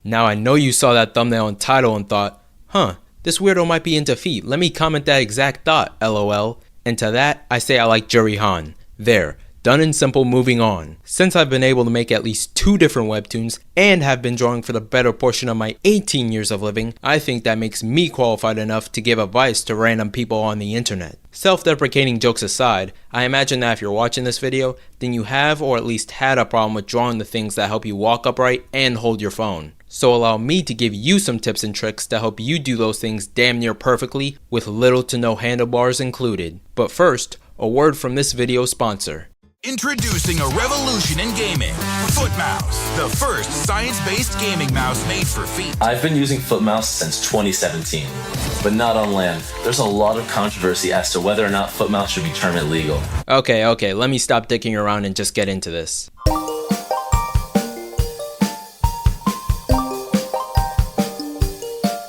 Now I know you saw that thumbnail and title and thought, huh, this weirdo might be into feet, let me comment that exact thought, lol. And to that, I say I like Juri Han. There, done and simple, moving on. Since I've been able to make at least 2 different webtoons and have been drawing for the better portion of my 18 years of living, I think that makes me qualified enough to give advice to random people on the internet. Self-deprecating jokes aside, I imagine that if you're watching this video, then you have or at least had a problem with drawing the things that help you walk upright and hold your phone. So allow me to give you some tips and tricks to help you do those things damn near perfectly with little to no handlebars included. But first, a word from this video sponsor. Introducing a revolution in gaming, FootMouse, the first science-based gaming mouse made for feet. I've been using FootMouse since 2017, but not on land. There's a lot of controversy as to whether or not FootMouse should be termed illegal. Okay, let me stop dicking around and just get into this.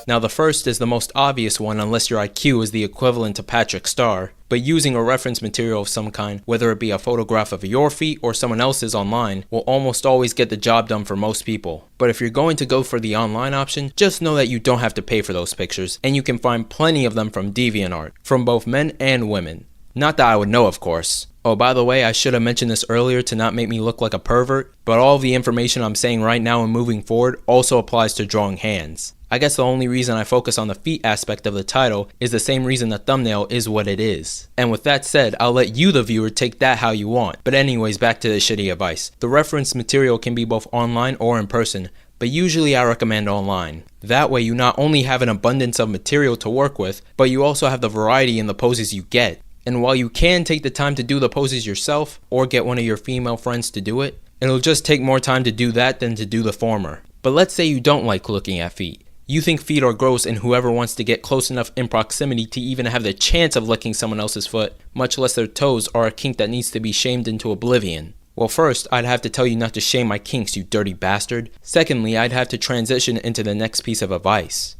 Now the first is the most obvious one unless your IQ is the equivalent to Patrick Star, but using a reference material of some kind, whether it be a photograph of your feet or someone else's online, will almost always get the job done for most people. But if you're going to go for the online option, just know that you don't have to pay for those pictures, and you can find plenty of them from DeviantArt, from both men and women. Not that I would know, of course. Oh, by the way, I should have mentioned this earlier to not make me look like a pervert, but all of the information I'm saying right now and moving forward also applies to drawing hands. I guess the only reason I focus on the feet aspect of the title is the same reason the thumbnail is what it is. And with that said, I'll let you the viewer take that how you want. But anyways, back to the shitty advice. The reference material can be both online or in person, but usually I recommend online. That way you not only have an abundance of material to work with, but you also have the variety in the poses you get. And while you can take the time to do the poses yourself, or get one of your female friends to do it, it'll just take more time to do that than to do the former. But let's say you don't like looking at feet. You think feet are gross, and whoever wants to get close enough in proximity to even have the chance of licking someone else's foot, much less their toes, are a kink that needs to be shamed into oblivion. Well, first, I'd have to tell you not to shame my kinks, you dirty bastard. Secondly, I'd have to transition into the next piece of advice.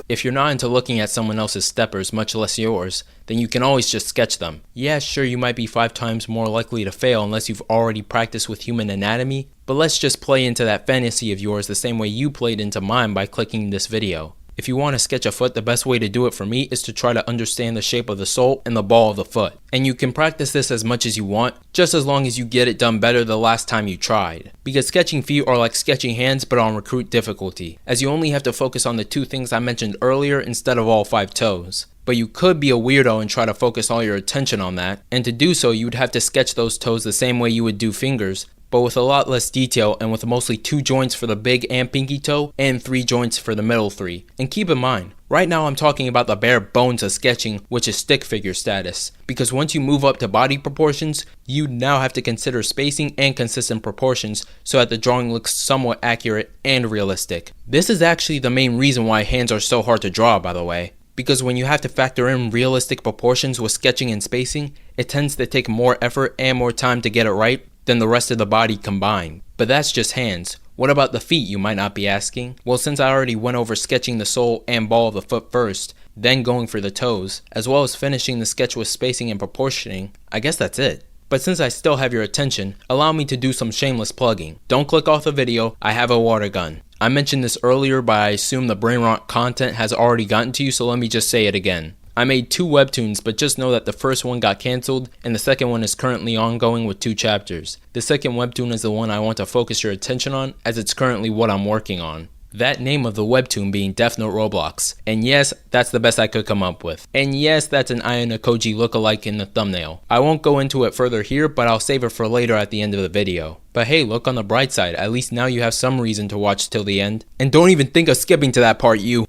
If you're not into looking at someone else's steppers, much less yours, then you can always just sketch them. Yeah, sure, you might be 5 times more likely to fail unless you've already practiced with human anatomy, but let's just play into that fantasy of yours the same way you played into mine by clicking this video. If you want to sketch a foot, the best way to do it for me is to try to understand the shape of the sole and the ball of the foot. And you can practice this as much as you want, just as long as you get it done better the last time you tried. Because sketching feet are like sketching hands but on recruit difficulty, as you only have to focus on the 2 things I mentioned earlier instead of all 5 toes. But you could be a weirdo and try to focus all your attention on that, and to do so you would have to sketch those toes the same way you would do fingers, but with a lot less detail and with mostly 2 joints for the big and pinky toe and 3 joints for the middle 3. And keep in mind, right now I'm talking about the bare bones of sketching, which is stick figure status, because once you move up to body proportions, you now have to consider spacing and consistent proportions so that the drawing looks somewhat accurate and realistic. This is actually the main reason why hands are so hard to draw, by the way. Because when you have to factor in realistic proportions with sketching and spacing, it tends to take more effort and more time to get it right than the rest of the body combined. But that's just hands. What about the feet, you might not be asking? Well, since I already went over sketching the sole and ball of the foot first, then going for the toes, as well as finishing the sketch with spacing and proportioning, I guess that's it. But since I still have your attention, allow me to do some shameless plugging. Don't click off the video, I have a water gun. I mentioned this earlier, but I assume the brain rot content has already gotten to you, so let me just say it again. I made 2 webtoons, but just know that the first one got cancelled and the second one is currently ongoing with 2 chapters. The second webtoon is the one I want to focus your attention on, as it's currently what I'm working on. That name of the webtoon being Death Note ROBLOX. And yes, that's the best I could come up with. And yes, that's an Ayano Koji lookalike in the thumbnail. I won't go into it further here, but I'll save it for later at the end of the video. But hey, look on the bright side, at least now you have some reason to watch till the end. And don't even think of skipping to that part, you.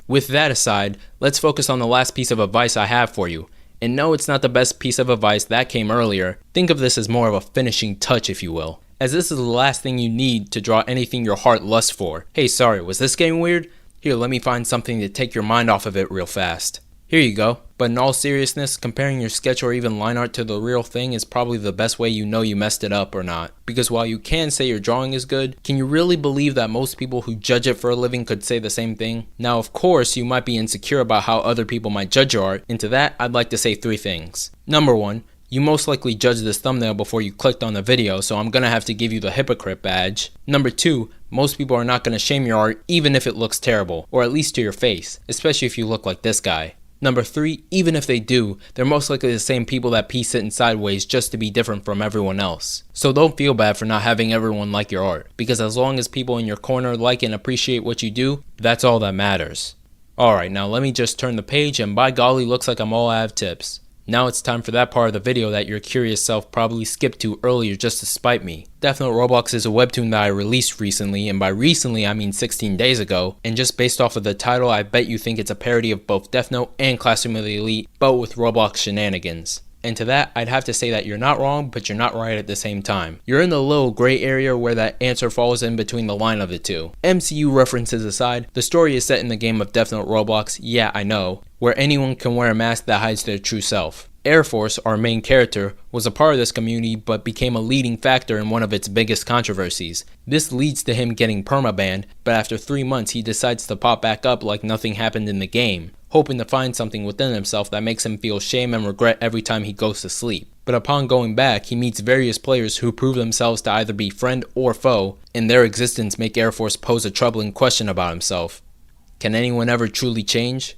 With that aside, let's focus on the last piece of advice I have for you. And no, it's not the best piece of advice, that came earlier. Think of this as more of a finishing touch, if you will, as this is the last thing you need to draw anything your heart lusts for. Hey, sorry, was this getting weird? Here, let me find something to take your mind off of it real fast. Here you go. But in all seriousness, comparing your sketch or even line art to the real thing is probably the best way you know you messed it up or not. Because while you can say your drawing is good, can you really believe that most people who judge it for a living could say the same thing? Now of course you might be insecure about how other people might judge your art, and to that I'd like to say 3 things. Number 1, you most likely judged this thumbnail before you clicked on the video, so I'm gonna have to give you the hypocrite badge. Number 2, most people are not gonna shame your art even if it looks terrible, or at least to your face, especially if you look like this guy. Number 3, even if they do, they're most likely the same people that pee sitting sideways just to be different from everyone else. So don't feel bad for not having everyone like your art, because as long as people in your corner like and appreciate what you do, that's all that matters. Alright, now let me just turn the page, and by golly, looks like I'm all out of tips. Now it's time for that part of the video that your curious self probably skipped to earlier just to spite me. Death Note Roblox is a webtoon that I released recently, and by recently I mean 16 days ago, and just based off of the title I bet you think it's a parody of both Death Note and Classroom of the Elite, but with Roblox shenanigans. And to that, I'd have to say that you're not wrong, but you're not right at the same time. You're in the little gray area where that answer falls in between the line of the two. MCU references aside, the story is set in the game of Death Note Roblox, yeah I know, where anyone can wear a mask that hides their true self. Air Force, our main character, was a part of this community but became a leading factor in one of its biggest controversies. This leads to him getting permabanned, but after 3 months he decides to pop back up like nothing happened in the game, hoping to find something within himself that makes him feel shame and regret every time he goes to sleep. But upon going back, he meets various players who prove themselves to either be friend or foe, and their existence make Air Force pose a troubling question about himself. Can anyone ever truly change?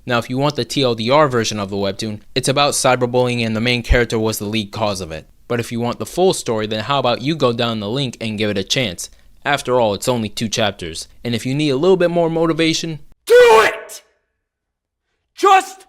Now if you want the TLDR version of the webtoon, it's about cyberbullying and the main character was the lead cause of it. But if you want the full story, then how about you go down the link and give it a chance. After all, it's only 2 chapters. And if you need a little bit more motivation, do it! Just